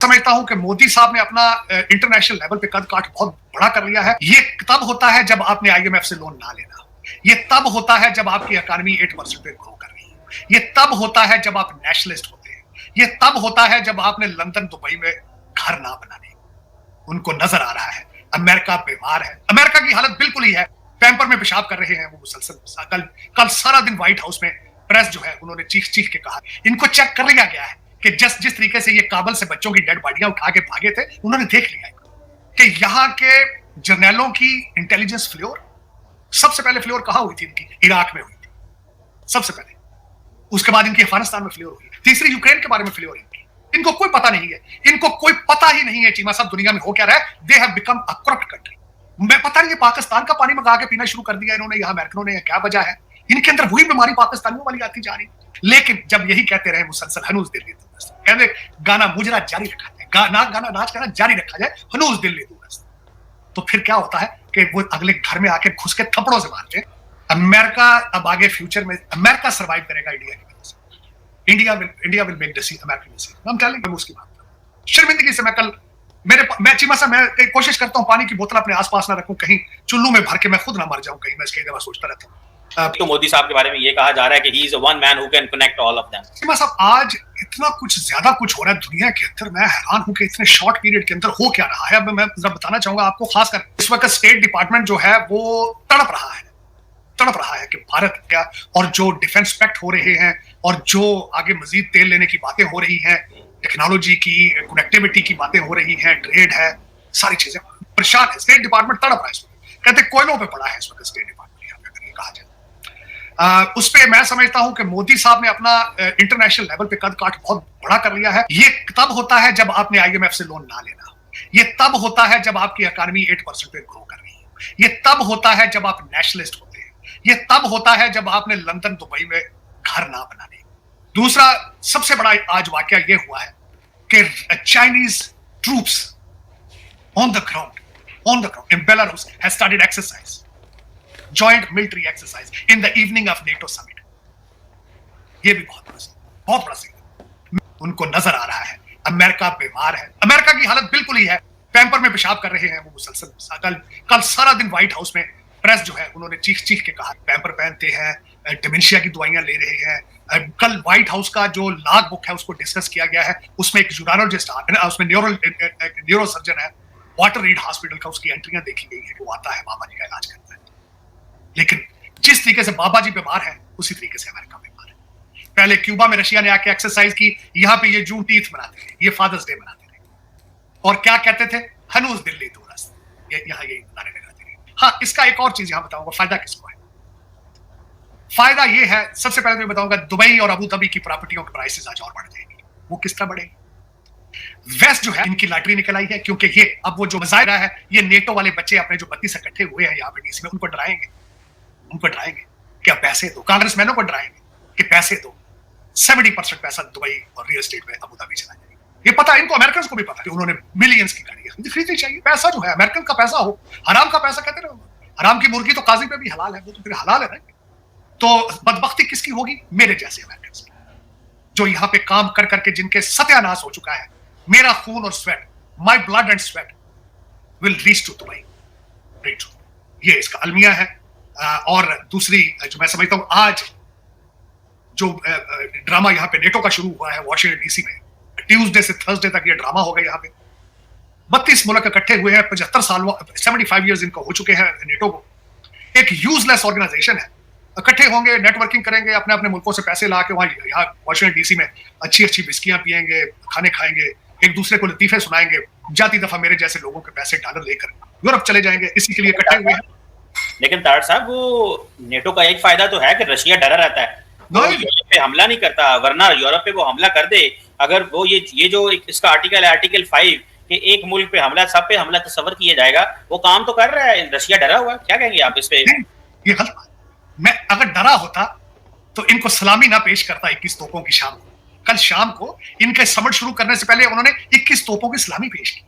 समझता हूं कि मोदी साहब ने अपना इंटरनेशनल लेवल पे कद काठ बहुत बड़ा कर लिया है। ये तब होता है जब आपने आईएमएफ से लोन ना लेना। ये तब होता है जब आपकी इकोनॉमी 8% पे ग्रो कर रही है। ये तब होता है जब आप नेशनलिस्ट होते हैं। ये तब होता है जब आपने लंदन दुबई में घर ना बनाने। उनको नजर आ रहा है अमेरिका बीमार है। अमेरिका की हालत बिल्कुल ही है, पैम्पर में पेशाब कर रहे हैं वो मुसलसल। कल सारा दिन व्हाइट हाउस में प्रेस जो है उन्होंने चीख चीख के कहा। इनको चेक कर लिया गया है कि जिस तरीके से ये काबल से बच्चों की डेड बॉडियां उठा के भागे थे, उन्होंने देख लिया कि यहाँ के जर्नैलों की इंटेलिजेंस फ्लोर, सबसे पहले फ्लोर कहां हुई थी इनकी? इराक में हुई थी सबसे पहले। उसके बाद इनकी अफगानिस्तान में फ्लोर हुई, तीसरी यूक्रेन के बारे में फ्लोर इनकी। इनको कोई पता नहीं है, इनको कोई पता ही नहीं है चीमा साहब दुनिया में हो क्या रहा है। They have become a corrupt country. मैं पता नहीं पाकिस्तान का पानी मंगा के पीना शुरू कर दिया इन्होंने, यहाँ अमेरिकनों ने, क्या वजह है? इनके अंदर वही बीमारी पाकिस्तानियों वाली आती जा रही। लेकिन जब यही कहते रहे मुसलसल हनूज दिल्ली दूरस्त, कहते गाना मुजरा जारी रखा जाए, गाना नाच करना जारी रखा जाए, हनूज दिल्ली दूरस्त, तो फिर क्या होता है कि वो अगले घर में आके घुस के थप्पड़ों से मारते हैं। अमेरिका अब आगे फ्यूचर में अमेरिका सर्वाइव करेगा इंडिया की वजह से। India will make this American decision. हम टेलिंग यू उसकी बात। शर्मिंदगी से मैं चीमा साहब, मैं कोशिश करता हूं पानी की बोतल अपने आसपास ना रखूं, कहीं चुल्लू में भर के मैं खुद ना मर जाऊं कहीं। मैं इसके दफा सोचता रहता हूं। तो मोदी साहब के बारे में ये कहा जा रहा है कि he is one man who can connect all of them. Cheema साहब, आज इतना कुछ ज्यादा कुछ हो रहा है दुनिया के अंदर, मैं हैरान हूं कि इतने शॉर्ट पीरियड के अंदर हो क्या रहा है। अब मैं जरा बताना चाहूंगा आपको, खासकर इस वक्त स्टेट डिपार्टमेंट जो है वो तड़प रहा है कि भारत क्या, और जो डिफेंस पैक्ट हो रहे हैं और जो आगे मजीद तेल लेने की बातें हो रही हैं, टेक्नोलॉजी की, कनेक्टिविटी की बातें हो रही हैं, ट्रेड है, सारी चीजें परेशान है। स्टेट डिपार्टमेंट तड़प रहा है इस वक्त, कहते कोयलों पे पड़ा है इस वक्त स्टेट डिपार्टमेंट, यहाँ पे अगर ये कहा जाए। उस पे मैं समझता हूं कि मोदी साहब ने अपना इंटरनेशनल लेवल पे कद काठ बहुत बड़ा कर लिया है। ये तब होता है जब आपने आईएमएफ से लोन ना लेना। ये तब होता है जब आपकी इकोनॉमी 8% पे ग्रो कर रही है। ये तब होता है जब आप नेशनलिस्ट होते हैं। ये तब होता है जब आपने लंदन दुबई में घर ना बनाने। दूसरा सबसे बड़ा आज वाकया ये हुआ है कि Chinese troops on the ground in Belarus has started exercise, joint military exercise in the evening of NATO summit. ये भी बहुत बड़ा सिग्नल। उनको नजर आ रहा है अमेरिका बीमार है। अमेरिका की हालत बिल्कुल ही है, पैम्पर में पेशाब कर रहे हैं वो मुसलसल। कल सारा दिन व्हाइट हाउस में प्रेस जो है उन्होंने चीख चीख के कहा। पैम्पर पहनते हैं, डिमेंशिया की दवाइयां ले रहे हैं। कल व्हाइट हाउस का जो लॉग बुक है उसको डिस्कस किया गया है, उसमें एक यूरोलॉजिस्ट, उसमें न्यूरो सर्जन है, वाटर रीड हॉस्पिटल का, उसकी एंट्रियां देखी गई है कि वो आता है, बाबा जी का इलाज करता है। लेकिन जिस तरीके से बाबा जी बीमार है उसी तरीके से अमेरिका बीमार है। पहले क्यूबा में रशिया ने आके एक्सरसाइज की, यहाँ पे ये जून टीथ मनाते थे, ये फादर्स डे मनाते थे, और क्या कहते थे? हनूज दिल्ली दूरस्त, यहाँ यही बताने लगाते थे। हाँ, इसका एक और चीज यहाँ बताऊंगा, फायदा किसको है। फायदा ये है, सबसे पहले तो मैं बताऊंगा दुबई और अबू धाबी की प्रॉपर्टियों के प्राइसेस आज और बढ़ जाएंगे। वो किस तरह बढ़ेगी? वेस्ट जो है इनकी लॉटरी निकल आई है, क्योंकि ये अब वो जो मजायरा है, ये नेटो वाले बच्चे अपने जो 32 इकट्ठे हुए हैं यहाँ पे डीसी में, उनको डराएंगे क्या पैसे दो। कांग्रेसमैनों को डराएंगे कि पैसे दो। 70% पैसा दुबई और रियल एस्टेट में अबू धाबी चला जाएगा। ये पता है इनको, अमेरिकन को भी पता है कि उन्होंने मिलियंस की गाड़ियां खरीदनी चाहिए। पैसा जो है अमेरिकन का पैसा हो, हराम का पैसा कहते हैं। हराम की मुर्गी तो काजी पे भी हलाल है, वो तो फिर हलाल है ना। तो बदबख्ती किसकी होगी? मेरे जैसे अमेरिकन की, जो यहाँ पे काम कर करके जिनके सत्यानाश हो चुका है। मेरा खून और sweat, my blood and sweat will reach to Dubai. ये इसका अलमिया है। और दूसरी जो मैं समझता हूं, आज जो ड्रामा यहाँ पे नेटो का शुरू हुआ है वॉशिंगटन डीसी में, ट्यूसडे से थर्सडे तक ये ड्रामा होगा। यहाँ पे 32 मुल्क इकट्ठे हुए हैं, 75 साल 75 ईयर्स इनको हो चुके हैं नेटो को। एक यूजलेस ऑर्गेनाइजेशन है। इकट्ठे होंगे, नेटवर्किंग करेंगे, अपने अपने मुल्कों से पैसे ला के वहां यहाँ वॉशिंगटन डीसी में अच्छी अच्छी बिस्कियां पियेंगे, खाने खाएंगे, एक दूसरे को लतीफे सुनाएंगे। जाती दफा मेरे जैसे लोगों के पैसे डॉलर लेकर यूरोप चले जाएंगे, इसी के लिए इकट्ठे हुए हैं। लेकिन तार साहब, वो नेटो का एक फायदा तो है कि रशिया डरा रहता है, यूरोप पे हमला नहीं करता, वरना यूरोप पे वो हमला कर दे। अगर वो ये जो इसका आर्टिकल है, आर्टिकल 5 कि एक मुल्क पे हमला, सब पे हमला तस्वर किया जाएगा, वो काम तो कर रहा है। रशिया डरा हुआ है, क्या कहेंगे आप इस पे? ये गलत बात। मैं अगर डरा होता तो इनको सलामी ना पेश करता 21 तोपों की शाम को। कल शाम को इनके समर शुरू करने से पहले उन्होंने 21 तोपों की सलामी पेश की।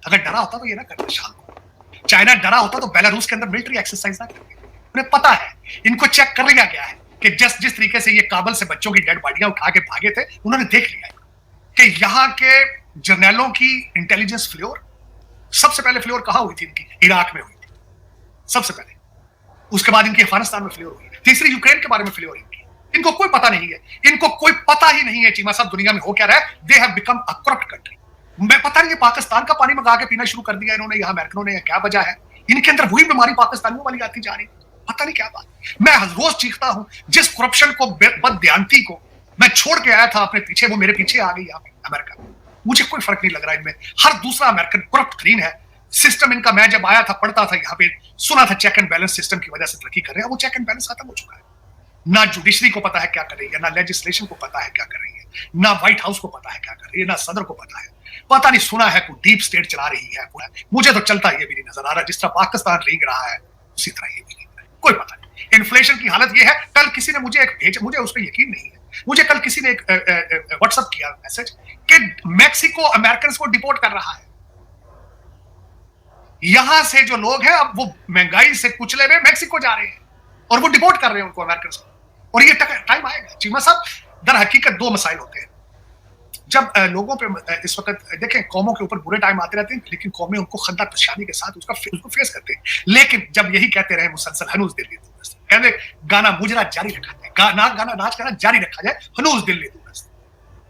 अगर डरा होता तो ये ना करता शाम को। चाइना डरा होता तो बेलारूस के अंदर मिलिट्री एक्सरसाइज ना करते। उन्हें पता है, इनको चेक कर लिया गया है कि जिस तरीके से ये काबल से बच्चों की डेड बॉडियां उठा के भागे थे, उन्होंने देख लिया कि यहाँ के जर्नैलों की इंटेलिजेंस फ्लोर, सबसे पहले फ्लोर कहां हुई थी इनकी? इराक में हुई थी सबसे पहले, उसके बाद इनकी अफगानिस्तान में फ्लोर हुई, तीसरी यूक्रेन के बारे में फ्लोर इनकी। इनको कोई पता नहीं है, इनको कोई पता ही नहीं है चीमा साहब दुनिया में हो क्या रहा है। They have become a corrupt country. मैं पता नहीं पाकिस्तान का पानी मंगा के पीना शुरू कर दिया इन्होंने, यहाँ अमेरिकनों ने, क्या वजह है? इनके अंदर वही बीमारी पाकिस्तानियों वाली आती जा रही, पता नहीं क्या बात। मैं रोज चीखता हूं, जिस करप्शन को, बददियानती को मैं छोड़ के आया था अपने पीछे, वो मेरे पीछे आ गई यहाँ पे अमेरिका। मुझे कोई फर्क नहीं लग रहा इनमें, हर दूसरा अमेरिकन करप्ट ग्रीन है। सिस्टम इनका, मैं जब आया था पढ़ता था यहाँ पे, सुना था चेक एंड बैलेंस सिस्टम की वजह से तरक्की कर रहे हैं, वो चेक एंड बैलेंस खत्म हो चुका है। ना जुडिशरी को पता है क्या कर रही है, ना लेजिस्लेशन को पता है क्या कर रही है, ना व्हाइट हाउस को पता है क्या कर रही है, ना सदर को पता है। पता नहीं, सुना है कोई डीप स्टेट चला रही है। मुझे तो चलता ये भी नहीं नजर आ रहा, जिस तरह पाकिस्तान रींग रहा है उसी तरह ये भी नहीं रहा है। कोई पता नहीं। इन्फ्लेशन की हालत ये है, कल किसी ने मुझे एक भेजा, मुझे उस पर यकीन नहीं है, मुझे कल किसी ने एक व्हाट्सएप किया मैसेज कि मैक्सिको अमेरिकन को डिपोर्ट कर रहा है। यहां से जो लोग हैं अब वो महंगाई से कुचले हुए मैक्सिको जा रहे हैं और वो डिपोर्ट कर रहे हैं उनको, अमेरिकन को। और ये टाइम आएगा चीमा साहब। दर हकीकत दो मसाइल होते हैं जब लोगों पे इस वक्त, देखें कौमों के ऊपर बुरे टाइम आते रहते हैं, लेकिन कौमें उनको खंदा तशानी के साथ उसको फेस करते हैं। लेकिन जब यही कहते रहे मुसलसल, हनूज दिल्ली दूरस्त, कहते गाना मुजरा जारी रखा जाए, गाना नाच गाना जारी रखा जाए, हनूज दिल्ली दूरस्त,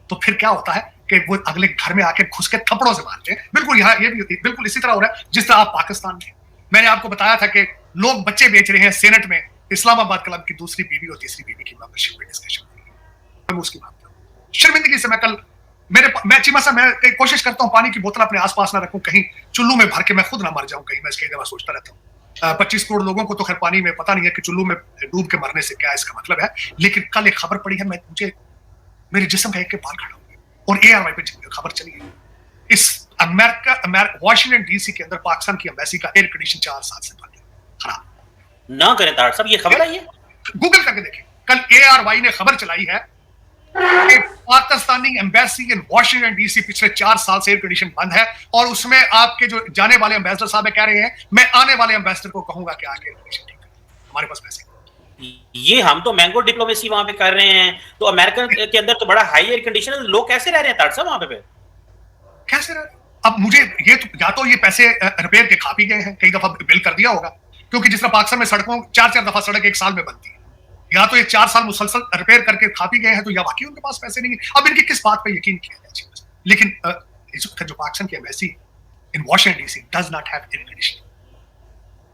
तो फिर क्या होता है कि वो अगले घर में आके घुस के थप्पड़ों से मारते हैं। बिल्कुल यहाँ ये भी बिल्कुल इसी तरह हो रहा है जिस तरह आप पाकिस्तान में, मैंने आपको बताया था कि लोग बच्चे बेच रहे हैं सेनेट में, इस्लामाबाद क्लब की दूसरी बीवी और तीसरी बीवी की मेंबरशिप में डिस्कशन हो रही है। मैं उसकी बात करूं, शर्मिंदगी से मैं कल मैं चीमा साहब, मैं कोशिश करता हूँ पानी की बोतल अपने आसपास ना रखूं, कहीं चुल्लू में भर के मैं खुद ना मर जाऊं कहीं, मैं इसके दफा सोचता रहता हूँ। 25 करोड़ लोगों को तो खैर पानी में पता नहीं है कि चुल्लू में डूब के मरने से क्या इसका मतलब है, लेकिन कल एक खबर पड़ी है, मुझे मेरे जिस्म का एक के बाल खड़ा हो गया। और ARY पे खबर चली है, इस अमेरिका वॉशिंगटन DC के अंदर पाकिस्तान की एम्बेसी का एयर कंडीशन 4 साल से बंद है, खराब ना करें तार साहब, ये खबर आई है, गूगल करके देखें। कल ARY ने खबर चलाई है कि Pakistani embassy in Washington DC पिछले 4 साल से एयर कंडीशन बंद है, और उसमें आपके जो जाने वाले एम्बेसडर साहब कह रहे हैं, मैं आने वाले एम्बेसडर को कहूंगा कि आके एयर कंडीशन ठीक करें, हमारे पास पैसे। ये हम तो मैंगो डिप्लोमेसी वहां पे कर रहे हैं, तो अमेरिकन के अंदर तो बड़ा हाई एयर कंडीशन है, लोग कैसे रह रहे हैं तार साहब वहां पे? कैसे रह रहे? अब मुझे ये तो, या तो ये पैसे रिपेयर के खा पी गए हैं, कई दफा बिल कर दिया होगा, क्योंकि जिस तरह पाकिस्तान में सड़कों 4-4 दफा सड़क एक साल में बनती है, या तो ये 4 साल मुसलसल रिपेयर करके खा पी गए हैं, तो या वाकई उनके पास पैसे नहीं है। अब इनकी किस बात पे यकीन किया जाए? लेकिन जो पाकिस्तान की embassy in Washington DC does not have air condition,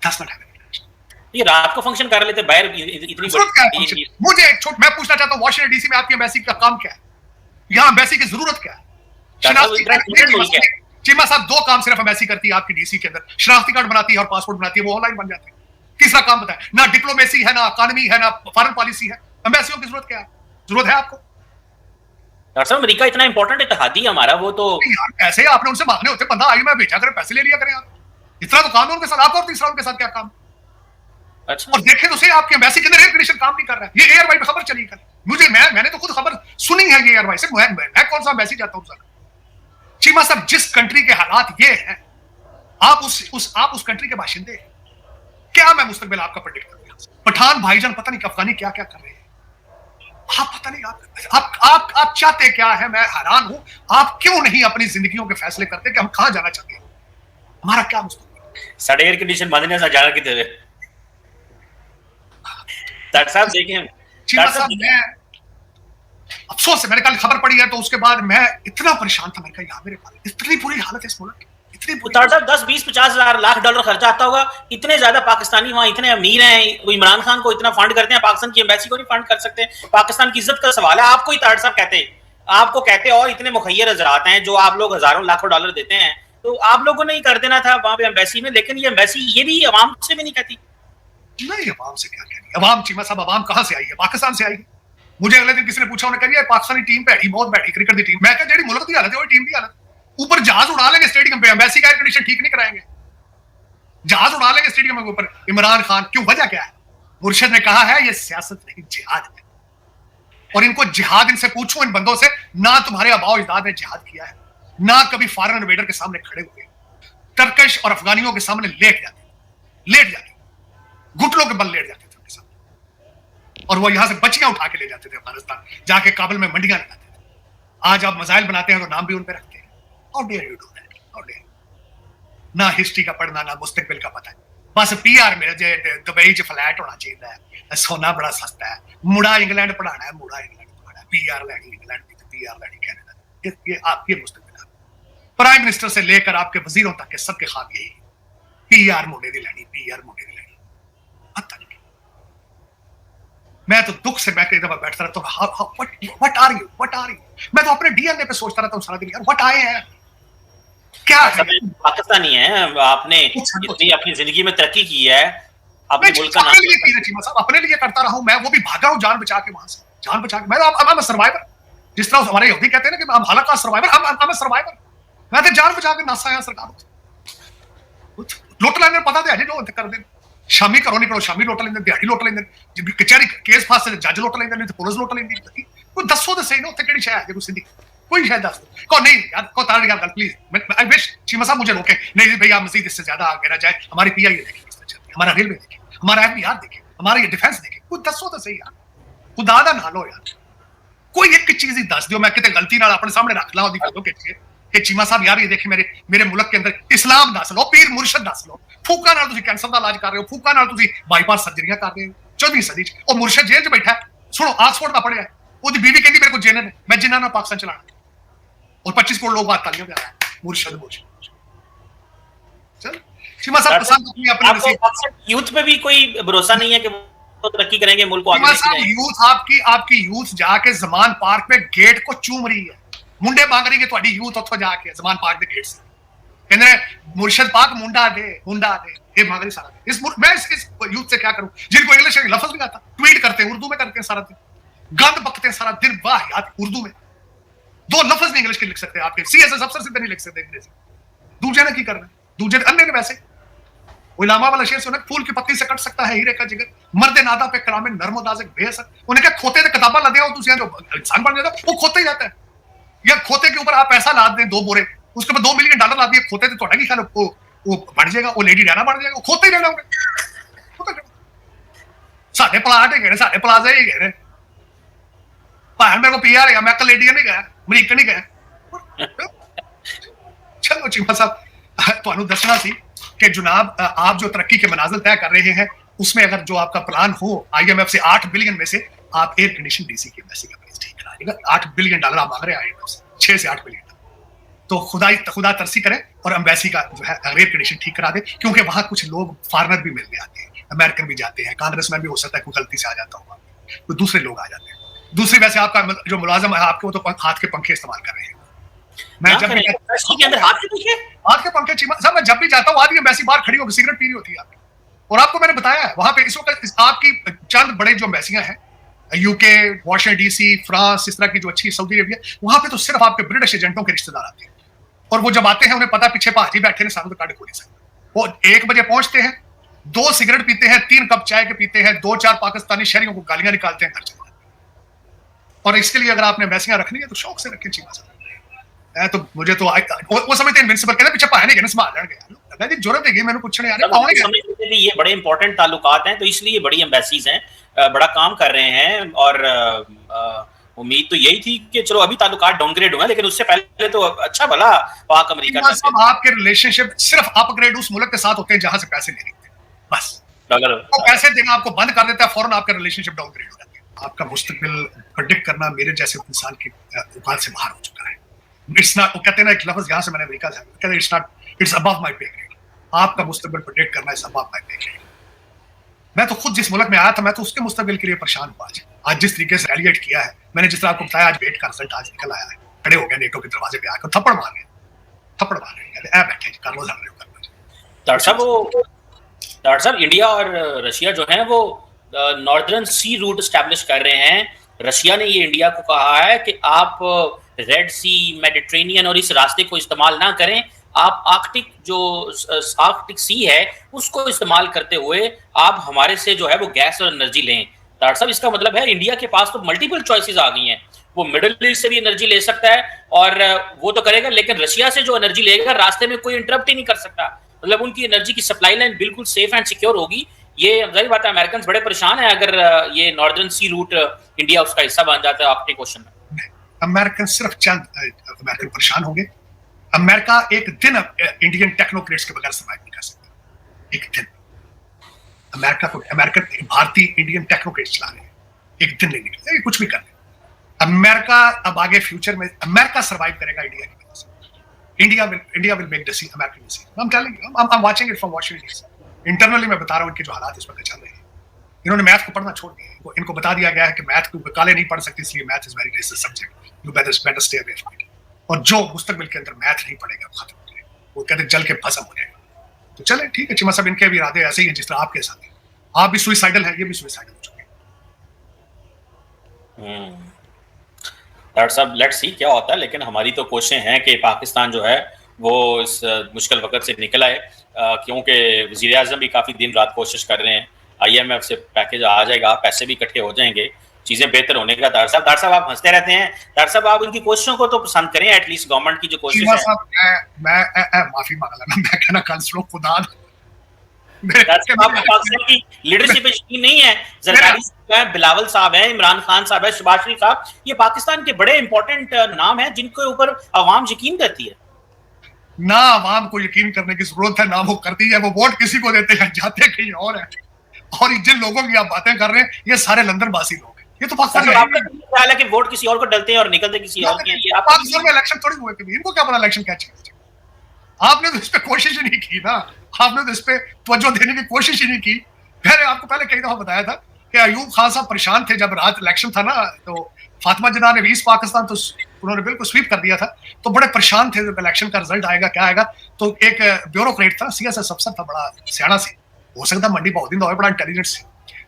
does not have air condition. ये रात को फंक्शन कर लेते बाहर, इतनी बड़ी। मुझे मैं पूछना चाहता हूं, वॉशिंगटन DC में आपकी एम्बेसी का काम क्या है? यहाँ एम्बेसी की जरूरत क्या है? चीमा साहब, 2 काम सिर्फ एम्बेसी करती है आपकी DC के अंदर, शनाख्ती कार्ड बनाती है और पासपोर्ट बनाती है, वो ऑनलाइन बन जाते हैं। तीसरा काम बताएं, ना डिप्लोमेसी है, ना इकोनॉमी है, ना फॉरेन पॉलिसी है, एम्बेसियों की जरूरत क्या है? जरूरत है आपको? डॉक्टर साहब, अमेरिका इतना इंपॉर्टेंट इत्तेहादी हमारा, वो तो यार पैसे आपने उनसे मांगने होते, बंदा आई मैं भेजा करें, पैसे ले लिया करें आप, इतना तो काम है उनके साथ आपका, और तीसरा उनके साथ क्या काम? अच्छा, और देखें तो सही, आपकी एम्बेसी के अंदर एयर कंडीशन काम नहीं कर रहा है। ये ARY पे खबर चली कल, मुझे मैंने तो खुद खबर सुनी है ये ARY से, मैं कौन सा एम्बेसी जाता हूं? चीमा साहब, जिस कंट्री के हालात ये हैं, आप उस कंट्री के बाशिंदे हैं। क्या मैं मुस्तकबिल आपका प्रेडिक्ट करूं? पठान भाईजान पता नहीं अफगानी क्या क्या कर रहे हैं, आप पता नहीं, आप चाहते क्या है? मैं हैरान हूं, आप क्यों नहीं अपनी जिंदगियों के फैसले करते कि हम कहां जाना चाहते हैं, हमारा क्या मुस्तकबिल? साढ़े एयर कंडीशन बंदने से जाना कितने डॉक्टर साहब देखें। चीमा साहब, मैं अफसोस है, मैंने कल खबर पड़ी है तो उसके बाद मैं इतना परेशान था, मैंने कहा यार मेरे पास इतनी बुरी हालत है इस मुल्क की, इतनी बुरी। 10-20-50 लाख डॉलर खर्चा आता होगा, इतने ज्यादा पाकिस्तानी वहां इतने अमीर हैं, वो इमरान खान को इतना फंड करते हैं, पाकिस्तान की एम्बेसी को नहीं फंड कर सकते? पाकिस्तान की इज्जत का सवाल है। आपको ही ताड़ साहब कहते और इतने मुखैर हजरात हैं जो आप लोग हजारों लाखों डॉलर देते हैं, तो आप लोगों ने ही कर देना था वहां पे एम्बेसी में। लेकिन ये एम्बेसी ये भी अवाम से भी नहीं कहती। नहीं, अवाम से क्या कहनी? अवाम, चीमा साहब, अवाम कहां से आई है? पाकिस्तान से आई है। मुझे अगले दिन किसी ने पूछा, उन्होंने कहा पाकिस्तानी टीम बैठी, बहुत बैठी क्रिकेट की टीम। मैं कहा जेडी मुल्क की हालत है वो टीम की हालत, ऊपर जहाज उड़ा लेंगे स्टेडियम पे, एम्बेसी का एयर कंडीशन ठीक नहीं कराएंगे, जहाज उड़ा लेंगे स्टेडियम के ऊपर। इमरान खान, क्यों? वजह क्या है? मुर्शिद ने कहा है ये सियासत नहीं जिहाद है, और इनको जिहाद, इनसे पूछो इन बंदों से, ना तुम्हारे आबाओ अजदाद ने जिहाद किया है, ना कभी फॉरेन इन्वेडर के सामने खड़े हुए, टर्किश और अफगानियों के सामने लेट जाते घुटनों के बल लेट जाते थे उनके सामने, और वो यहां से बच्चियां उठा के ले जाते थे अफगानिस्तान, जाके काबुल में मंडियां लगाते थे। आज आप मजाइल बनाते हैं तो नाम भी उन पे रखते हैं, how dare you do that, how dare. ना हिस्ट्री का पढ़ना, ना मुस्तकबिल का पता है, बस पीआर मेरे जे दुबई च फ्लैट होना चाहिए, सोना बड़ा सस्ता है, मुड़ा इंग्लैंड पढ़ाना है, मुड़ा इंग्लैंड पढ़ाना है, पीआर लेनी इंग्लैंड की, पीआर लेनी कनाडा। ये आपके मुस्तकबिल है। प्राइम मिनिस्टर से लेकर आपके वजीरों तक के सबके ख्वाब यही है, पीआर मुंडे दी लैनी, पीआर मुंडे दी लैनी। पता नहीं, मैं तो दुख से मैं कई दफा बैठता रहता हूँ, what are you, what are you. मैं तो अपने डीएनए पे सोचता रहता हूँ सारा दिन, यार व्हाट आए हैं, क्या है। पाकिस्तानी है, आपने इतनी अपनी जिंदगी में तरक्की की है, अपने मुल्क का अपने लिए की चीमा साहब, अपने लिए करता रहा हूं मैं, वो भी भागा हूं जान बचा के वहां से, जान बचा के। मैं तो सर्वाइवर, जिस तरह हमारे यहूदी कहते हैं ना कि हम हॉलोकॉस्ट सर्वाइवर, हम सर्वाइवर। मैं तो जान बचा के नासा आया सरकार लुट लेने पता तो है जो कर दे, शामी घरों निकलो, शामी लुट लेंगे, दिहाड़ी लुट लेंगे, कचहरी केस पास से जज लुट लेंगे, नहीं तो पुलिस लुट लेंगी। कोई दसो तो सही ना उत्थे केड़ी शय है कोई सिंधी, कोई शायद दस दो को नहीं यार, को तार गल प्लीज। आई विश चीमा साहब मुझे रोके, नहीं भैया मजीद इससे ज्यादा आगे ना जाए, हमारी पीआई देखे, हमारा रेलवे देखे, हमारा एफबीआर देखे, हमारा ये डिफेंस देखे, कोई दसो तो सही यार, खुदा दा ना लो यार, कोई एक चीज ही दस दियो, मैं कितने गलती नाल अपने सामने रख ला ओदी फोटो खिच के चीमा साहब यार ये देखे मेरे मुल्क के अंदर इस्लाम दस लो, पीर मुर्शद दस लो, फूका नाल तुसी कैंसर दा इलाज कर रहे हो, फूका नाल तुसी बाईपास सर्जरियां कर रहे हो 14वीं सदी च। और मुर्शद जेल च बैठा है, सुनो ऑक्सफोर्ड दा पढ़िया, ओदी बीवी कहंदी मेरे को जिन्न ने, मैं जिन्ना ना पाकिस्तान चलाना, और 25 करोड़ लोग बात तालियां पे आया, मुर्शद। चल चीमा साहब पसंद अपनी यूथ पे भी कोई भरोसा नहीं है कि वो तरक्की करेंगे, मुल्क को आगे लेके जाएंगे। यूथ आपकी यूथ जाके जमान पार्क पे गेट को चूम रही है, मुंडे मांग रही है तुम्हारी यूथ उत्थों जाके जमान पार्क के गेट से, कहने मुर्शद पाक मुंडा दे ये मांग रही सारा। मैं इस यूथ से क्या करूं जिनको इंग्लिश लफ्ज नहीं आता, ट्वीट करते हैं उर्दू में, करते हैं सारा दिन, गंद बकते हैं सारा दिन, वाह यार उर्दू में 2 लफ्ज नहीं इंग्लिश के लिख सकते, आपके सीएसएस अफसर से नहीं लिख सकते अंग्रेजी, दूजे ने की करना, दूजे अन्य ने वैसे इलामा वाला शेर से उन्हें फूल की पत्ती से कट सकता है हीरे का जिगर, मर्दे नादा पे कलामे नर्मो नाज़िक बेहसर, उन्हें क्या खोते से किताबा लदे हो तुसी जो इंसान बन जाता वो खोते ही जाता है, या खोते के ऊपर आप पैसा लाद दें 2 बोरे, उसके बाद $2 मिलियन ला दिए खोते तो थोड़ा की ख्याल वो बढ़ जाएगा, वो लेडी डायना बढ़ जाएगा, वो खोते ही रहना होगा। साडे प्लाट है गए, साडे प्लाजा ही गए भाई, मेरे को पीआर है, मैं कनेडियन नहीं गया, अमेरिकन नहीं गया। चलो चीमा साहब तुहानू दसना सी कि जनाब आप जो तरक्की के मनाजिल तय कर रहे हैं उसमें अगर जो आपका प्लान हो आईएमएफ से 8 बिलियन में से आप एयर कंडीशन डीसी की एम्बेसी का प्राइस ठीक करा देगा। $8 बिलियन आप मांग रहे हैं आईएमएफ से, 6 से 8 बिलियन, तो खुदा तरसी करें और एम्बेसी का जो है एयर कंडीशन ठीक करा दे, क्योंकि वहां कुछ लोग फॉरेनर भी मिलने आते हैं, अमेरिकन भी जाते हैं, कांग्रेसमैन भी हो सकता है कोई गलती से आ जाता होगा, कोई दूसरे लोग आ जाते हैं, दूसरी वैसे आपका जो मुलाजिम है आपके वो तो हाथ के पंखे इस्तेमाल कर रहे हैं। मैं जब भी के अंदर हाथ के पंखे चीमा साहब मैं जब भी जाता हूँ आदमी एम्बेसी बाहर खड़ी होकर सिगरेट पी रही होती है आपकी, और आपको मैंने बताया है वहां पे इस वक्त आपकी चंद बड़े जो एम्बेसियां हैं यूके, वॉशिंगटन डीसी, फ्रांस, इस तरह की जो अच्छी सऊदी अरेबिया, वहां पे तो सिर्फ आपके ब्रिटिश एजेंटों के रिश्तेदार आते हैं, और वो जब आते हैं उन्हें पता पीछे भाजी बैठे हैं सामने तो काट को नहीं सकते, वो 1 बजे पहुंचते हैं, 2 सिगरेट पीते हैं, 3 कप चाय के पीते हैं, 2-4 पाकिस्तानी शहरियों को गालियां निकालते हैं, घर चले जाते हैं। और इसके लिए अगर आपने एम्बेसियां रखनी है तो शौक से रखें चीमा साहब। तो मुझे तो वो समझते हैं इनविंसिबल, कहते पीछे पाए नहीं गए संभाल लेंगे, अल्लाह दी जरूरत है मैंने पूछने आ रहे हैं, समझते हैं ये बड़े इंपॉर्टेंट ताल्लुकात हैं, तो इसलिए बड़ी एम्बेसीज हैं, बड़ा काम कर रहे हैं, और उम्मीद तो यही थी कि चलो अभी ताल्लुकात डाउनग्रेड हुए, लेकिन उससे पहले तो अच्छा भला पाक अमेरिका सब आपके रिलेशनशिप सिर्फ अपग्रेड उस मुल्क के साथ होते हैं जहां से पैसे ले लेते हैं, बस अगर वो पैसे देना आपको बंद कर देता है फौरन आपका रिलेशनशिप डाउनग्रेड हो जाता है। आपका मुस्तकबिल प्रेडिक्ट करना मेरे जैसे इंसान की औकात से बाहर हो चुका है। इट्स नॉट, वो कहते हैं ना एक लफ्ज यहाँ से मैंने अमेरिका से कहते हैं it's not, it's above my पे ग्रेड। आपका मुस्तकबिल प्रेडिक्ट करना इट्स अबव माय पे ग्रेड। मैं तो खुद जिस मुल्क में आया था मैं तो उसके मुस्तकबिल के लिए परेशान हुआ। आज जिस तरीके से रैलिएट किया है मैंने, जिस तरह आपको बताया, आज वेट का रिजल्ट आज निकल आया है, खड़े हो गए नेटो के दरवाजे पे आकर थप्पड़ मार रहे बैठे कर लो डॉक्टर साहब इंडिया और रशिया जो है वो नॉर्दर्न सी रूट एस्टैब्लिश कर रहे हैं। रशिया ने ये इंडिया को कहा है कि आप रेड सी, मेडिटेरेनियन और इस रास्ते को इस्तेमाल ना करें, आप आर्कटिक जो आर्कटिक सी है उसको इस्तेमाल करते हुए आप हमारे से जो है वो गैस और एनर्जी लें। डॉक्टर साहब इसका मतलब है इंडिया के पास तो मल्टीपल चॉइसेस आ गई हैं, वो मिडिल ईस्ट से भी एनर्जी ले सकता है और वो तो करेगा, लेकिन रशिया से जो एनर्जी लेगा रास्ते में कोई इंटरप्ट ही नहीं कर सकता। मतलब उनकी एनर्जी की सप्लाई लाइन बिल्कुल सेफ एंड सिक्योर होगी। ये जाहिर बात है अमेरिकन बड़े परेशान है अगर ये नॉर्दर्न सी रूट इंडिया उसका हिस्सा बन जाता है आर्कटिक ओशन में। अमेरिकन सिर्फ चंद अमेरिकन परेशान होंगे, अमेरिका एक दिन इंडियन टेक्नोक्रेट्स के बगैर सर्वाइव नहीं कर सकता, एक दिन। अमेरिका को भारतीय इंडियन टेक्नोक्रेट्स चला रहे हैं, एक दिन नहीं निकलेगा, कुछ भी कर ले। अमेरिका अब आगे फ्यूचर में अमेरिका सर्वाइव करेगा इंडिया की वजह से। India will make decision, American decision. I'm telling you, I'm watching it from Washington DC. Internally मैं बता रहा हूँ इनके जो हालात इस वक्त चल रहे हैं। इन्होंने मैथ को पढ़ना छोड़ दिया, इनको बता दिया गया है कि मैथ को काले नहीं पढ़ सकते, इसलिए math is very resist subject, you better stay away from it. और जो मुस्तकबिल के अंदर मैथ नहीं पढ़ेगा वो खत्म हो जाएगा, वो कहते जल के भस्म हो जाएगा। तो चले ठीक है, चिमा साहब इनके भी इरादे ऐसे ही हैं जिस तरह आपके साथ हैं। आप भी सुइसाइडल हैं, ये भी सुइसाइडल हो चुके हैं। डॉक्टर साहब लेट्स सी क्या होता है, लेकिन हमारी तो कोशिशें हैं कि पाकिस्तान जो है वो इस मुश्किल वक्त से निकल आए, क्योंकि वज़ीर आज़म भी काफ़ी दिन रात कोशिश कर रहे हैं, IMF से पैकेज आ जाएगा, पैसे भी इकट्ठे हो जाएंगे, चीज़ें बेहतर होने का। डॉक्टर साहब आप हंसते रहते हैं, डॉक्टर साहब आप उनकी कोशिशों को तो पसंद करें, एटलीस्ट गवर्नमेंट की जो कोशिश है। मैं माफी मांग लेना, मैं कहना कांसलो खुदा पाकिस्तान की लीडरशिप पे यकीन नहीं है, ज़रदारी साहब हैं, बिलावल साहब हैं, इमरान खान साहब हैं, शहबाज शरीफ साहब, ये पाकिस्तान के बड़े इंपॉर्टेंट नाम हैं जिनके ऊपर अवाम यकीन करती है। ना अवाम को यकीन करने की जरूरत है, ना वो करती है, वो वोट किसी को देते हैं, जाते कहीं और है। और जिन लोगों की आप बातें कर रहे हैं ये सारे लंदन बासी लोग हैं, ये तो पाकिस्तान ख्याल है कि वोट किसी और को डलते हैं और निकलते किसी और के हैं। पाकिस्तान में इलेक्शन थोड़ी हुए कभी, इनको क्या पता इलेक्शन क्या चीज। आपने तो इस पे कोशिश ही नहीं की ना, आपने तो इस पे तवज्जो देने की कोशिश ही नहीं की। मैंने आपको पहले कई दफा बताया था कि अयूब खान साहब परेशान थे जब रात इलेक्शन था ना, तो फातिमा जिन्ना ने 20 पाकिस्तान तो उन्होंने बिल्कुल स्वीप कर दिया था, तो बड़े परेशान थे जब इलेक्शन का रिजल्ट आएगा क्या आएगा। तो एक ब्यूरोक्रेट था, CSS अफसर था, बड़ा सियाना से, हो सकता मंडी बहुदिन तो बड़ा इंटेलिजेंट से,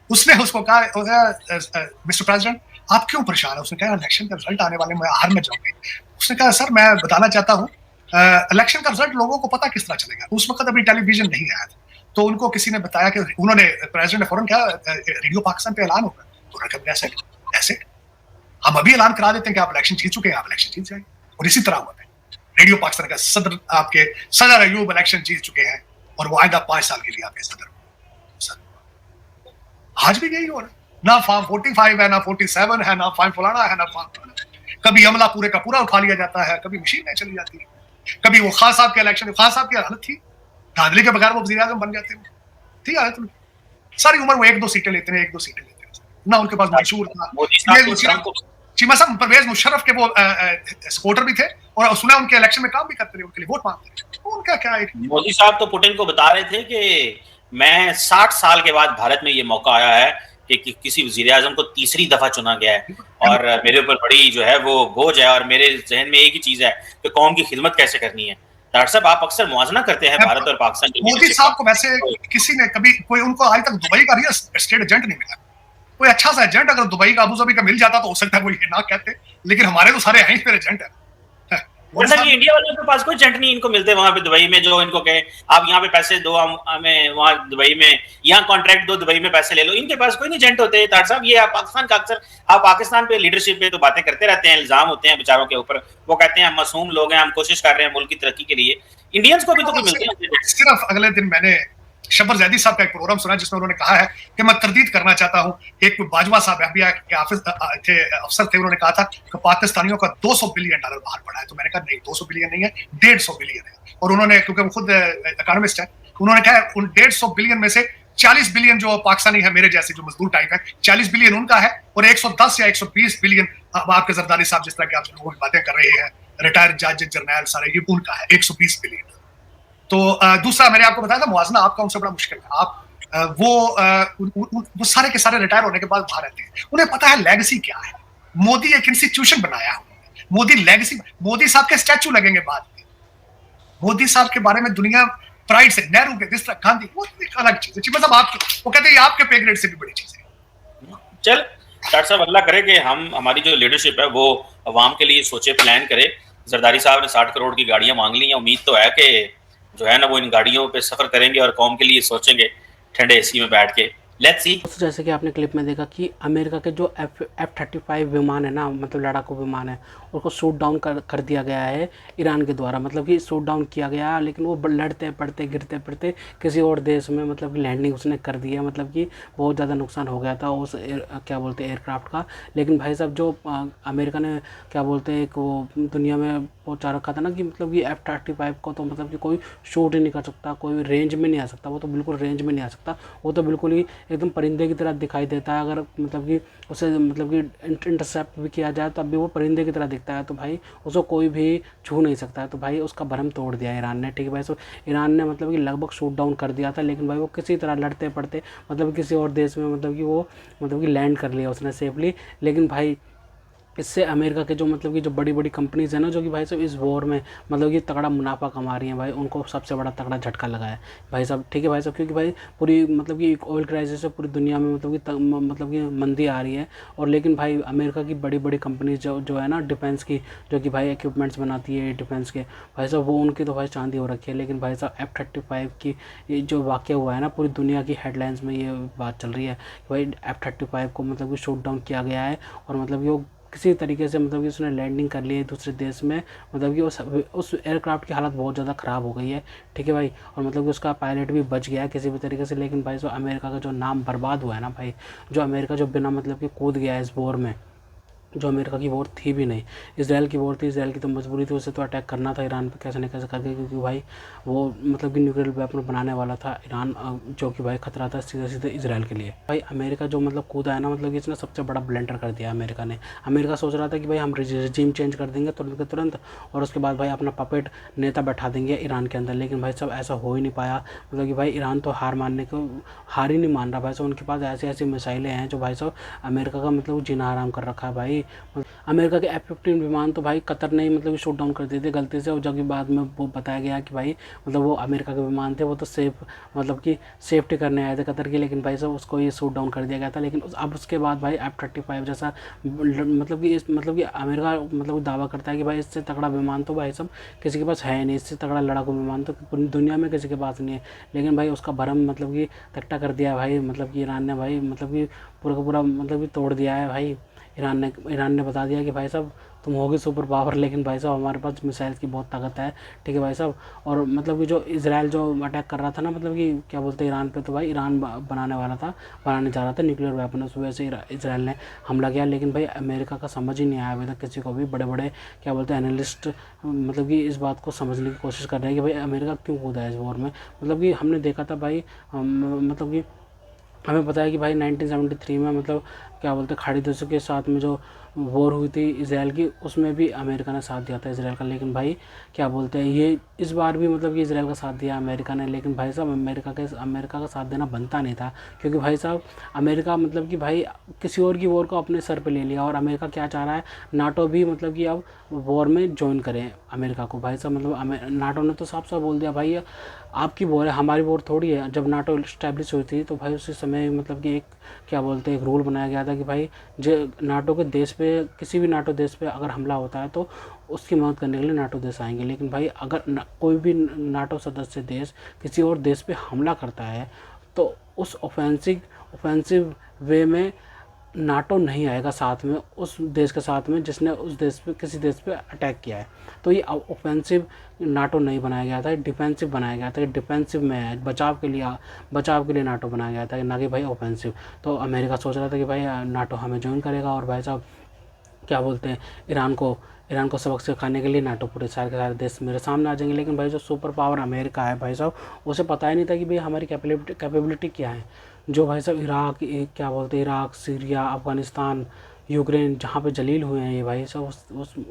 उसने उसको कहा मिस्टर प्रेसिडेंट आप क्यों परेशान है। उसने कहा इलेक्शन का रिजल्ट आने वाले, मैं हार में जाऊंगी। उसने कहा सर मैं बताना चाहता हूँ इलेक्शन का रिजल्ट लोगों को पता किस तरह चलेगा। उस वक्त अभी टेलीविजन नहीं आया था, तो उनको किसी ने बताया कि उन्होंने प्रेसिडेंट ने फौरन कहा रेडियो पाकिस्तान पे ऐलान होगा। तो उन्होंने कहा ऐसे हम अभी ऐलान करा देते हैं कि आप इलेक्शन जीत चुके हैं, आप इलेक्शन जीत जाएंगे। और इसी तरह हुआ है, रेडियो पाकिस्तान का सदर आपके सदर अयूब इलेक्शन जीत चुके हैं और वो आइंदा 5 साल के लिए आपके सदर। आज भी यही हो रहा है, ना फॉर्म 45 है, ना 47 है, ना फॉर्म फलाना है, ना फॉर्म। कभी अमला पूरे का पूरा उठा लिया जाता है, कभी मशीनें चली जाती है, कभी वो खान साहब के इलेक्शन, खान साहब की हालत थी धांधली के बगैर वो वज़ीर आज़म बन जाते हैं, ठीक है। तुम सारी उम्र वो 1-2 सीटें लेते हैं, 1-2 सीटें लेते हैं ना, उनके पास मंशूर था। चीमा साहब परवेज मुशर्रफ के वो सपोर्टर भी थे और सुना उनके इलेक्शन में काम भी करते थे, उनके लिए वोट मांगते थे। उनका क्या है, मोदी साहब तो पुतिन को बता रहे थे कि मैं 60 साल के बाद भारत में ये मौका आया है कि किसी वज़ीर आज़म को तीसरी दफा चुना गया है और मेरे ऊपर बड़ी जो है वो बोझ है और मेरे जहन में एक ही चीज है कि कौम की खिदमत कैसे करनी है। डॉक्टर साहब आप अक्सर मुआवजा करते हैं भारत और पाकिस्तान की। मोदी साहब को वैसे किसी ने कभी कोई उनको आज तक दुबई का रियल एस्टेट एजेंट नहीं मिला, कोई अच्छा सा एजेंट अगर दुबई का अबू धाबी का मिल जाता तो हो सकता है वो ये ना कहते, लेकिन हमारे तो सारे हैं फिर एजेंट है। इंडिया वालों के पास कोई एजेंट नहीं इनको मिलते वहां पे दुबई में, जो इनको कहे आप यहाँ पे पैसे दो हमें वहां दुबई में, यहाँ कॉन्ट्रैक्ट दो दुबई में पैसे ले लो, इनके पास कोई नहीं एजेंट होते। डॉक्टर साहब ये आप पाकिस्तान का अक्सर आप पाकिस्तान पे लीडरशिप पे तो बातें करते रहते हैं, इल्जाम होते हैं बेचारों के ऊपर, वो कहते हैं हम मासूम लोग हैं, हम कोशिश कर रहे हैं मुल्क की तरक्की के लिए। इंडियंस को भी तो कोई मिलते हैं। सिर्फ अगले दिन मैंने शब्बर जैदी साहब का एक प्रोग्राम सुना जिसमें उन्होंने कहा है कि मैं तरदीद करना चाहता हूं, एक बाजवा साहब FBI के ऑफिस थे, अफसर थे, उन्होंने कहा था कि पाकिस्तानियों का $200 बिलियन बाहर पड़ा है। तो मैंने कहा नहीं 200 बिलियन नहीं है, 150 बिलियन है। और उन्होंने, क्योंकि वो खुद इकोनॉमिस्ट है, उन्होंने कहा उन 150 बिलियन में से 40 बिलियन जो पाकिस्तानी है मेरे जैसे जो मजदूर टाइप है, 40 बिलियन उनका है और 110 या 120 बिलियन आपके जरदारी साहब जिस तरह के आप लोगों की बातें कर रहे हैं, रिटायर्ड जज जर्नल सारे, ये उनका है 120 बिलियन। तो दूसरा मैंने आपको बताया था मुआवजा आपका उनसे बड़ा मुश्किल है। आप वो सारे के सारे रिटायर होने के बाद बाहर रहते हैं, उन्हें पता है लेगेसी क्या है। मोदी एक इंस्टीट्यूशन बनाया है, मोदी लेगेसी, मोदी साहब के स्टैचू लगेंगे बाद में, मोदी साहब के बारे में दुनिया प्राइड से, नेहरू के जिस तरह गांधी, वो एक अलग चीज है। मतलब आप वो कहते हैं आपके पे ग्रेड से भी बड़ी चीज है। चल डॉक्टर साहब अल्लाह करे कि हम हमारी जो लीडरशिप है वो अवाम के लिए सोचे, प्लान करे। जरदारी साहब ने 60 करोड़ की गाड़ियां मांग ली हैं, उम्मीद तो है कि जो है ना वो इन गाड़ियों पे सफर करेंगे और कौम के लिए सोचेंगे ठंडे AC में बैठ के। Let's see. तो जैसे कि आपने क्लिप में देखा कि अमेरिका के जो F-35 विमान है ना, मतलब लड़ाकू विमान है, उसको शूट डाउन कर दिया गया है ईरान के द्वारा। मतलब कि शूट डाउन किया गया है, लेकिन वो लड़ते पड़ते गिरते पड़ते किसी और देश में मतलब कि लैंडिंग उसने कर दी है। मतलब कि बहुत ज़्यादा नुकसान हो गया था उस क्या बोलते हैं एयरक्राफ्ट का। लेकिन भाई साहब जो अमेरिका ने क्या बोलते हैं एक वो दुनिया में पहुंचा रखा था ना कि मतलब कि F-35 को तो मतलब कि कोई शूट ही नहीं कर सकता, कोई रेंज में नहीं आ सकता, वो तो बिल्कुल रेंज में नहीं आ सकता। वो तो बिल्कुल ही एकदम परिंदे की तरह दिखाई देता है। अगर मतलब कि उसे मतलब कि इंटरसेप्ट भी किया जाए तब भी वो परिंदे की तरह दिखता है। तो भाई उसको कोई भी छू नहीं सकता है। तो भाई उसका भरम तोड़ दिया ईरान ने। ठीक है भाई, सो ईरान ने मतलब कि लगभग शूट डाउन कर दिया था, लेकिन भाई वो किसी तरह लड़ते पड़ते मतलब किसी और देश में मतलब कि वो मतलब कि लैंड कर लिया उसने सेफली। लेकिन भाई इससे अमेरिका के जो मतलब कि जो बड़ी बड़ी कंपनीज़ हैं ना, जो कि भाई साहब इस वॉर में मतलब कि तगड़ा मुनाफा कमा रही हैं, भाई उनको सबसे बड़ा तगड़ा झटका लगा है भाई साहब। ठीक है भाई साहब, क्योंकि भाई पूरी मतलब कि एक ऑयल क्राइसिस है पूरी दुनिया में, मतलब कि मतलब कि मंदी आ रही है। और लेकिन भाई अमेरिका की बड़ी बड़ी कंपनीज जो है ना डिफेंस की, जो कि भाई इक्विपमेंट्स बनाती है डिफेंस के, भाई साहब वो उनकी तो भाई चांदी हो रखी है। लेकिन भाई साहब F-35 की ये जो वाक़या हुआ है ना, पूरी दुनिया की हेडलाइंस में ये बात चल रही है कि भाई F-35 को मतलब कि शूट डाउन किया गया है। और मतलब कि वो किसी तरीके से मतलब कि उसने लैंडिंग कर ली है दूसरे देश में। मतलब कि उस एयरक्राफ्ट की हालत बहुत ज़्यादा ख़राब हो गई है। ठीक है भाई, और मतलब कि उसका पायलट भी बच गया है किसी भी तरीके से। लेकिन भाई जो अमेरिका का जो नाम बर्बाद हुआ है ना भाई, जो अमेरिका जो बिना मतलब कि कूद गया है इस वॉर में, जो अमेरिका की वॉर थी भी नहीं, इसराइल की वॉर थी। इसराइल की तो मजबूरी थी, उसे तो अटैक करना था ईरान पे कैसे न कैसे करके, क्योंकि भाई वो मतलब कि न्यूक्लियर वेपन बनाने वाला था ईरान, जो कि भाई खतरा था सीधे सीधे इसराइल के लिए। भाई अमेरिका जो मतलब कूदा है ना, मतलब कि इसने सबसे बड़ा ब्लेंडर कर दिया अमेरिका ने। अमेरिका सोच रहा था कि भाई हम रजीम चेंज कर देंगे तुरंत के तुरंत, और उसके बाद भाई अपना पपेट नेता बैठा देंगे ईरान के अंदर। लेकिन भाई सब ऐसा हो ही नहीं पाया। मतलब कि भाई ईरान तो हार ही नहीं मान रहा भाई साहब। उनके पास ऐसी ऐसी मिसाइलें हैं जो भाई साहब अमेरिका का मतलब जीना हराम कर रखा है भाई। अमेरिका के F-15 विमान तो भाई कतर ने ही मतलब कि शूट डाउन कर दिए थे गलती से। और जबकि बाद में वो बताया गया कि भाई मतलब वो अमेरिका के विमान थे, वो तो सेफ मतलब कि सेफ्टी करने आए थे कतर की। लेकिन भाई साहब उसको ये शूट डाउन कर दिया गया था। लेकिन अब उसके बाद भाई F-35 जैसा मतलब कि अमेरिका मतलब दावा करता है कि भाई इससे तगड़ा विमान तो भाई साहब किसी के पास है नहीं, इससे तगड़ा लड़ाकू विमान तो पूरी दुनिया में किसी के पास नहीं है। लेकिन भाई उसका भरम मतलब कि तख्ता कर दिया भाई, मतलब कि ईरान ने भाई मतलब कि पूरा का पूरा मतलब कि तोड़ दिया है भाई। ईरान ने बता दिया कि भाई साहब तुम होगे सुपर पावर, लेकिन भाई साहब हमारे पास मिसाइल की बहुत ताकत है। ठीक है भाई साहब। और मतलब कि जो इसराइल जो अटैक कर रहा था ना, मतलब कि क्या बोलते हैं ईरान पे, तो भाई ईरान बनाने जा रहा था न्यूक्लियर वेपन, उस वजह से इसराइल ने हमला किया। लेकिन भाई अमेरिका का समझ ही नहीं आया अभी तक किसी को भी। बड़े बड़े क्या बोलते हैं एनालिस्ट मतलब कि इस बात को समझने की कोशिश कर रहे हैं कि भाई अमेरिका क्यों कूदा है इस वॉर में। मतलब कि हमने देखा था भाई मतलब कि हमें पता है कि भाई 1973 में मतलब क्या बोलते हैं खाड़ी देशों के साथ में जो वॉर हुई थी इसराइल की, उसमें भी अमेरिका ने साथ दिया था इसराइल का। लेकिन भाई क्या बोलते हैं ये इस बार भी मतलब कि इसराइल का साथ दिया अमेरिका ने। लेकिन भाई साहब अमेरिका का साथ देना बनता नहीं था, क्योंकि भाई साहब अमेरिका मतलब कि भाई किसी और की वॉर को अपने सर पे ले लिया। और अमेरिका क्या चाह रहा है, नाटो भी मतलब कि अब वॉर में ज्वाइन करें अमेरिका को। भाई साहब मतलब नाटो ने तो साफ साफ बोल दिया भाई आपकी वॉर है हमारी वॉर थोड़ी है। जब नाटो इस्टेब्लिश हुई थी तो भाई उसी समय मतलब कि एक क्या बोलते हैं एक रूल बनाया गया था कि भाई जो नाटो के देश पे किसी भी नाटो देश पे अगर हमला होता है तो उसकी मदद करने के लिए नाटो देश आएंगे। लेकिन भाई अगर कोई भी नाटो सदस्य देश किसी और देश पे हमला करता है तो उस ऑफेंसिव वे में नाटो नहीं आएगा साथ में उस देश के साथ में जिसने उस देश पे किसी देश पे अटैक किया है। तो ये ऑफेंसिव नाटो नहीं बनाया गया था, डिफेंसिव बनाया गया था। डिफेंसिव में है, बचाव के लिए नाटो बनाया गया था, ना कि भाई ऑफेंसिव। तो अमेरिका सोच रहा था कि भाई नाटो हमें ज्वाइन करेगा और भाई साहब क्या बोलते हैं ईरान को सबक सिखाने के लिए नाटो पूरे सारे के सारे देश मेरे सामने आ जाएंगे। लेकिन भाई जो सुपर पावर अमेरिका है भाई साहब, उसे पता ही नहीं था कि भाई हमारी कैपेबिलिटी क्या है। जो भाई साहब क्या बोलते हैं इराक, सीरिया, अफ़गानिस्तान, यूक्रेन जहाँ पे जलील हुए हैं ये भाई सब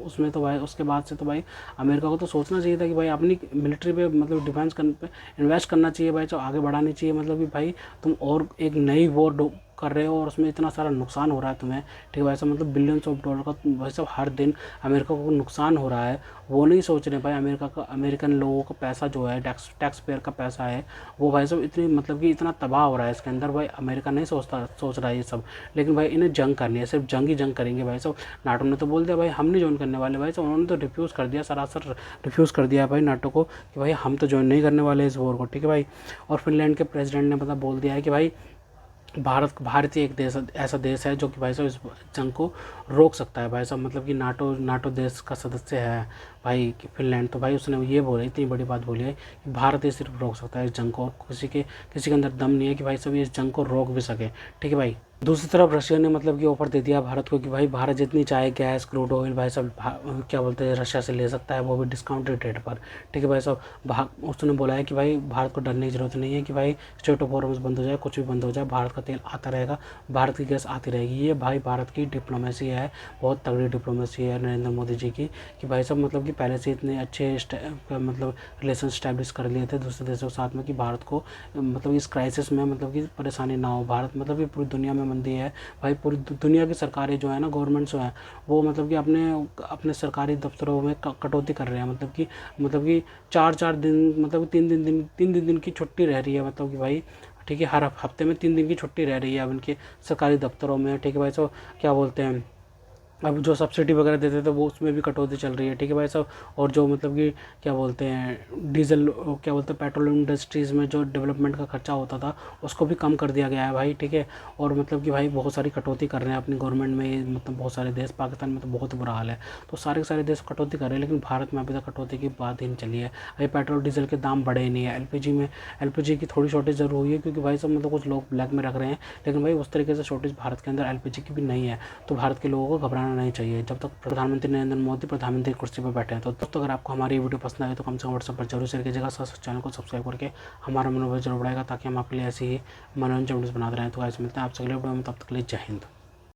उसमें तो भाई उसके बाद से तो भाई अमेरिका को तो सोचना चाहिए था कि भाई अपनी मिलिट्री पे मतलब डिफेंस करने पे इन्वेस्ट करना चाहिए भाई, तो आगे बढ़ानी चाहिए। मतलब कि भाई तुम और एक नई वॉर कर रहे हो और उसमें इतना सारा नुकसान हो रहा है तुम्हें। ठीक है भाई साहब, मतलब बिलियंस ऑफ डॉलर का भाई साहब हर दिन अमेरिका को नुकसान हो रहा है। वो नहीं सोच रहे भाई अमेरिकन लोगों का पैसा जो है टैक्स पेयर का पैसा है वो भाई साहब इतनी मतलब कि इतना तबाह हो रहा है इसके अंदर। भाई अमेरिका नहीं सोच रहा है ये सब। लेकिन भाई इन्हें जंग करनी है, सिर्फ जंग ही जंग करेंगे भाई साहब। नाटो ने तो बोल दिया भाई हम नहीं ज्वाइन करने वाले भाई साहब, उन्होंने तो रिफ्यूज़ कर दिया, सरासर रिफ्यूज़ कर दिया भाई नाटो को कि भाई हम तो ज्वाइन नहीं करने वाले इस वॉर को। ठीक है भाई। और फिनलैंड के प्रेसिडेंट ने मतलब बोल दिया है कि भाई भारत ही एक देश ऐसा देश है जो कि भाई साहब इस जंग को रोक सकता है भाई साहब। मतलब कि नाटो देश का सदस्य है भाई कि फिनलैंड, तो भाई उसने ये बोला, इतनी बड़ी बात बोली है कि भारत ही सिर्फ रोक सकता है इस जंग को, और किसी के अंदर दम नहीं है कि भाई साहब ये इस जंग को रोक भी सके। ठीक है भाई। दूसरी तरफ रशिया ने मतलब कि ऑफर दे दिया भारत को कि भाई भारत जितनी चाहे गैस क्रूड ऑयल भाई साहब क्या बोलते हैं रशिया से ले सकता है, वो भी डिस्काउंटेड रेट पर। ठीक है भाई साहब। उसने बोला है कि भाई भारत को डरने की जरूरत नहीं है कि भाई स्टेट ऑफ हॉर्मस बंद हो जाए, कुछ भी बंद हो जाए, भारत का तेल आता रहेगा, भारत की गैस आती रहेगी। ये भाई भारत की डिप्लोमेसी है, बहुत तगड़ी डिप्लोमेसी है नरेंद्र मोदी जी की, कि भाई साहब मतलब कि पहले से इतने अच्छे मतलब रिलेशन स्टैब्लिश कर लिए थे दूसरे देशों के साथ में कि भारत को मतलब इस क्राइसिस में मतलब कि परेशानी ना हो। भारत मतलब कि पूरी दुनिया में मंदी है भाई, पूरी दुनिया की सरकारें जो है ना, गवर्नमेंट्स जो है वो मतलब कि अपने सरकारी दफ्तरों में कटौती कर रहे हैं। मतलब कि 4 दिन मतलब कि 3 दिन की छुट्टी रह रही है, मतलब कि भाई ठीक है, हर हफ्ते में 3 दिन की छुट्टी रह रही है अब इनके सरकारी दफ्तरों में। ठीक है भाई साहब। क्या बोलते हैं, अब जो सब्सिडी वगैरह देते थे वो उसमें भी कटौती चल रही है। ठीक है भाई साहब। और जो मतलब कि क्या बोलते हैं डीजल, क्या बोलते हैं पेट्रोल इंडस्ट्रीज़ में जो डेवलपमेंट का खर्चा होता था उसको भी कम कर दिया गया है भाई। ठीक है। और मतलब कि भाई बहुत सारी कटौती कर रहे हैं अपनी गवर्नमेंट में, मतलब बहुत सारे देश, पाकिस्तान में तो बहुत बुरा हाल है, तो सारे के सारे देश कटौती कर रहे हैं, लेकिन भारत में अभी तक कटौती की बात ही नहीं चली है। अभी पेट्रोल डीजल के दाम बढ़े ही नहीं है। एलपीजी की थोड़ी शॉर्टेज ज़रूर हुई है क्योंकि भाई सब मतलब कुछ लोग ब्लैक में रख रहे हैं, लेकिन भाई उस तरीके से शॉर्टेज भारत के अंदर एलपीजी की भी नहीं है। तो भारत के लोगों को घबराना नहीं चाहिए जब तक प्रधानमंत्री नरेंद्र मोदी प्रधानमंत्री कुर्सी पर बैठे हैं। तो दोस्तों अगर आपको हमारी वीडियो पसंद आए तो कम से कम व्हाट्सएप पर जरूर शेयर कीजिएगा, साथ चैनल को सब्सक्राइब करके हमारा मनोबल जरूर बढ़ाएगा ताकि हम आपके लिए ऐसी ही मनोरंजन वीडियोस बनाते रहें। तो गाइस मिलते हैं आपसे अगले वीडियो में, तब तक के लिए जय हिंद।